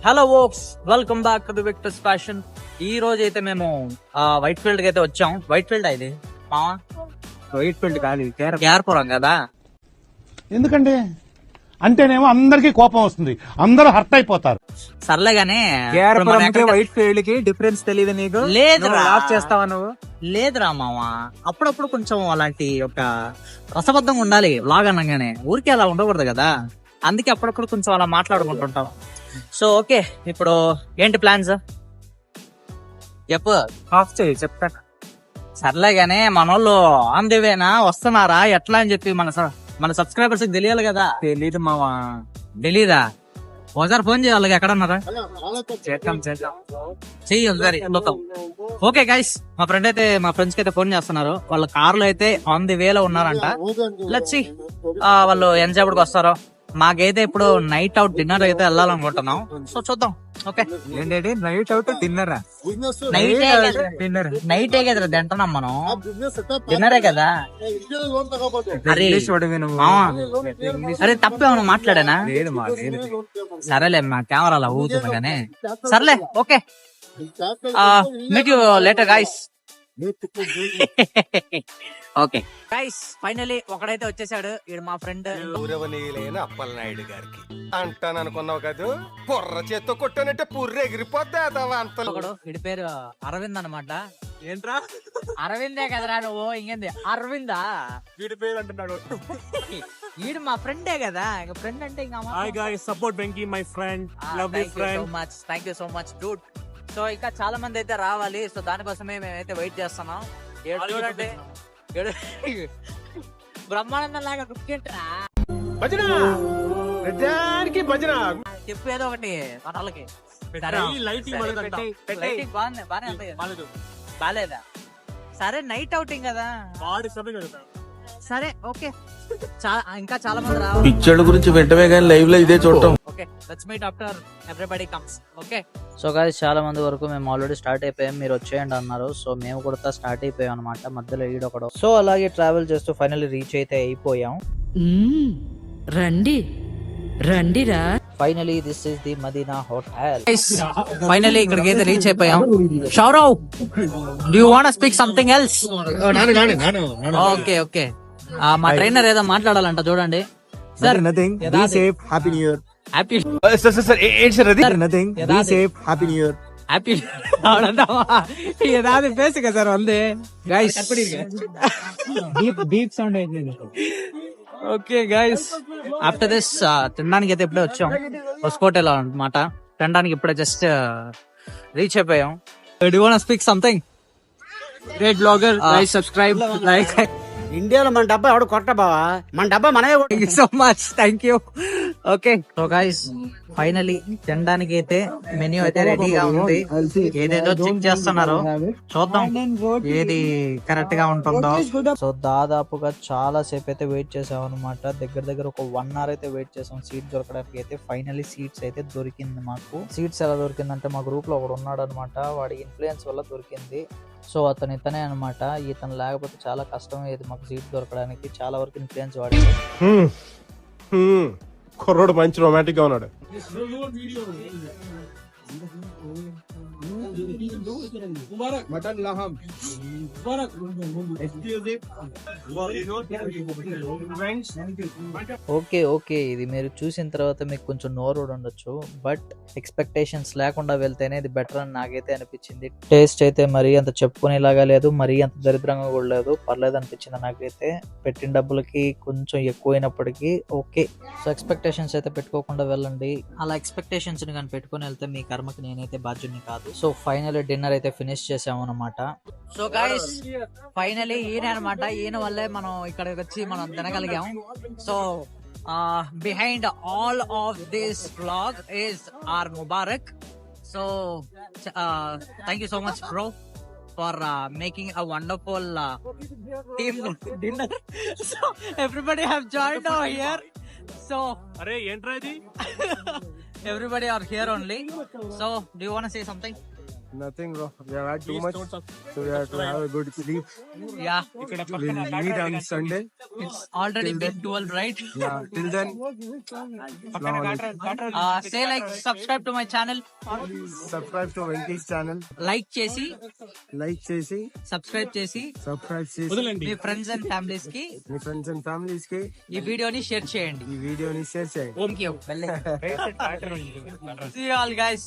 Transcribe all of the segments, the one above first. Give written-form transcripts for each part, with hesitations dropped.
Hello folks, welcome back to the Victors Fashion. ఈ రోజు అయితే మేము వైట్ ఫీల్డ్ కి అయితే వచ్చాం. వైట్ ఫీల్డ్ ఇది మావా, వైట్ ఫీల్డ్ కాదు, కేర్పురం కదా. ఎందుకంటే అంటేనేమో అందరికీ కోపం వస్తుంది, అందరూ హర్ట్ అయిపోతారు. సర్లేగానే వైట్ ఫీల్డ్ కి డిఫరెన్స్ తెలియదు నీకు? లేదురా, లాస్ చేస్తావా నువ్వు? లేదురా మావా, అప్పుడప్పుడు కొంచెం అలాంటి ఒక రసబద్ధంగా ఉండాలి. వ్లాగ్ అనగానే ఊరికే అలా ఉండకూడదు కదా, అందుకే అప్పుడప్పుడు కొంచెం అలా మాట్లాడుకుంటుంటాం. సో ఓకే, ఇప్పుడు ఏంటి ప్లాన్స్ చెప్పు. ఆఫ్ చేయి చెప్తాను. సర్లేగానే మనోళ్ళు ఆన్ ది వేనా, వస్తున్నారా ఎట్లా అని చెప్పి మన సబ్స్క్రైబర్స్ కి తెలియాలి కదా. తెలీదు మావా. తెలీదా? ఒకసారి ఫోన్ చేయాలి, ఎక్కడన్నారా చేద్దాం చెయ్యి ఒకసారి. ఓకే గైస్, మా ఫ్రెండ్స్ కి అయితే ఫోన్ చేస్తున్నారు. వాళ్ళ కార్లో అయితే ఆన్ ది వే లో ఉన్నారంట. లెట్స్ సీ వాళ్ళు ఎంతసేపటికి వస్తారో. మాకైతే ఇప్పుడు నైట్ అవుట్ డిన్నర్ అయితే వెళ్ళాలనుకుంటున్నాం. సో చూద్దాం. ఓకే, ఏంటంటే నైట్ అవుట్ డిన్నరా? నైటే కదా తింటున్నాం మనం, డిన్నరే కదా. అరే తప్పేమన్నా మాట్లాడానా? సరేలే, మా కెమెరా అలా ఊగుతుంది కానీ. సర్లే okay, meet you later guys. Okay guys, finally ఒకడైతే వచ్చేసాడు. ఈడు మా ఫ్రెండ్ ఊరవనీయులైన అప్పలనాయుడు గారికి అంటాననుకున్నావు కదా, పొర్ర చేత్తో కొట్టానంటే పుర్రె ఎగిరిపోద్దా అంతలో. వీడి పేరు అరవింద్ అనమాట. ఏంట్రా అరవిందే కదరా నువ్వు, ఇంకేంది అరవిందా? వీడి పేరు అంటున్నాడు. వీడు మా ఫ్రెండే కదా, ఇంకా ఫ్రెండ్ అంటే ఇంకా. Hi guys, support Venky my friend, lovely friend. Thank you so much Dude. So ఇంకా చాలా మంది అయితే రావాలి. సో దానికోసమే మేమైతే వెయిట్ చేస్తున్నాం. చూడండి, బ్రహ్మానందం లాగా రుక్కేంట్రా చెప్పేదో ఒకటి మన వాళ్ళకి. బాలేదా? సరే నైట్ అవుటింగ్ కదా. సరే ఓకే, ఇంకా చాలా మంది రావాలి. పిక్చర్ల గురించి వెంటనే కానీ లైవ్ లో ఇదే చూడటం. Okay, let's meet after everybody comes. Okay, so guys చాలా మంది వరకు మేము ఆల్రెడీ స్టార్ట్ అయిపోయాం, మీరు వచ్చేయండి అన్నారు. సో మేము కూడా స్టార్ట్ అయిపోయాం అనమాట. మధ్యలో ఈడొకడు. సో అలాగే ట్రావెల్ చేస్తూ ఫైనల్లీ రీచ్ అయితే అయిపోయాం. రండి రండిరా. Finally this is the Madina hotel. Finally ఇక్కడికి అయితే రీచ్ అయిపోయాం. Shourav, do you want to speak something else? Okay okay, మా ట్రైనర్ ఏదో మాట్లాడాలంట, చూడండి sir. Nothing, be safe, happy new year. Happy sir ఏంటి సార్ అది? Nothing, be safe, happy new year. Happy ఏదాది பேசு కదా సార్ வந்து గైస్. బీప్ సౌండ్ అయితే. ఓకే గైస్, ఆఫ్టర్ దిస్ తినడానికి అయితే ఇప్పుడే వచ్చాం. హోస్కోటెల్ అన్నమాట, తినడానికి ఇప్పుడే జస్ట్ రీచ్ అయిపోయాం. Do you want to speak something? Great blogger, like, subscribe, like. ఇండియాలో మన డబ్బా ఎవడు కొట్ట బావా, మన డబ్బా మనమే. Thank you so much, thank you. Okay so guys, finally తినడానికి అయితే మెన్యూ అయితే రెడీగా ఉంది. ఏదేదో చెక్ చేస్తున్నారు, చూద్దాం ఏది కరెక్ట్ గా ఉంటుందో. సో దాదాపుగా చాలా సేపు అయితే వెయిట్ చేసాం అనమాట. దగ్గర ఒక 1 hour అయితే వెయిట్ చేసాం సీట్ దొరకడానికి. అయితే ఫైనలీ సీట్స్ అయితే దొరికింది మాకు. సీట్స్ ఎలా దొరికిందంటే, మా గ్రూప్ లో ఒకడు ఉన్నాడు అనమాట, వాడి ఇన్ఫ్లుయెన్స్ వల్ల దొరికింది. సో ఇతనే అనమాట. ఇతను లేకపోతే చాలా కష్టం అయ్యేది మాకు సీట్ దొరకడానికి. చాలా వరకు ఇన్ఫ్లుయెన్స్ వాడింది. కుర్రోడు మంచి రొమాంటిక్ గా ఉన్నాడు. ఓకే ఓకే, ఇది మీరు చూసిన తర్వాత మీకు కొంచెం నోరు ఉండొచ్చు, బట్ ఎక్స్పెక్టేషన్స్ లేకుండా వెళ్తేనే ఇది బెటర్ అని నాకైతే అనిపించింది. టేస్ట్ అయితే మరీ అంత చెప్పుకునేలాగా లేదు, మరీ అంత దరిద్రంగా కూడా లేదు, పర్లేదు అనిపించింది నాకైతే. పెట్టిన డబ్బులకి కొంచెం ఎక్కువైనప్పటికీ ఓకే. సో ఎక్స్పెక్టేషన్స్ అయితే పెట్టుకోకుండా వెళ్ళండి. అలా ఎక్స్పెక్టేషన్స్ ని కానీ పెట్టుకుని వెళ్తే మీ కర్మకి నేనైతే బాధ్యుని కాదు. సో ఫైనల్ డిన్నర్ అయితే ఫినిష్ చేసాము అనమాట. సో గైస్ ఫైనలీ ఈయన అనమాట, ఈయన వల్లే మనం ఇక్కడికి వచ్చి మనం తినగలిగాం. So behind all of this vlog is our Mubarak. So thank you so much bro for making a wonderful team dinner. So everybody have joined over here. So అరే ఏంట్రా ఇది? everybody are here only. So do you want to say something? Nothing, bro. We have had too much, so we have to have a good sleep. Yeah, We'll meet on Sunday. it's already been 12, right? Yeah, till then, Say like, subscribe to my channel, subscribe to Venki's channel. like చేసి, Like చేసి, subscribe చేసి, మీ friends and families కి మీ friends and families కి ఈ వీడియోని share చేయండి. ఈ వీడియోని షేర్ చేయండి. Thank you. See you all, guys.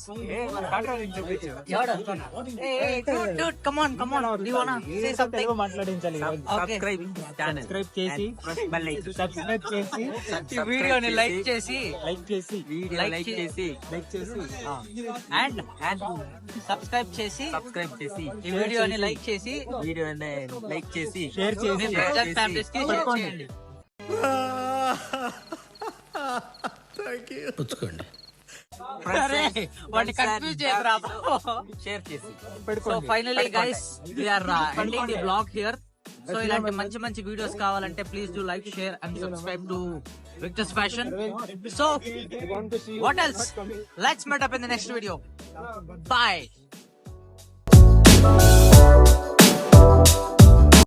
Hey, dude, come on. Do you wanna say something? Okay. Subscribe చేసి ఈ వీడియోని లైక్ చేసి అండ్ సబ్స్క్రైబ్ చేసి ఈ వీడియోని లైక్ చేసి షేర్ చేసి మీ ఫ్రెండ్స్ అండ్ ఫ్యామిలీస్ కి షేర్ చేయండి. అరే, వాడిని కన్ఫ్యూజ్ చేయరా so finally guys we are ending the blog here. So ఇలాంటి మంచి వీడియోస్ కావాలంటే please do like, share and subscribe to Victors Fashion. So what else, let's meet up in the next video. Bye.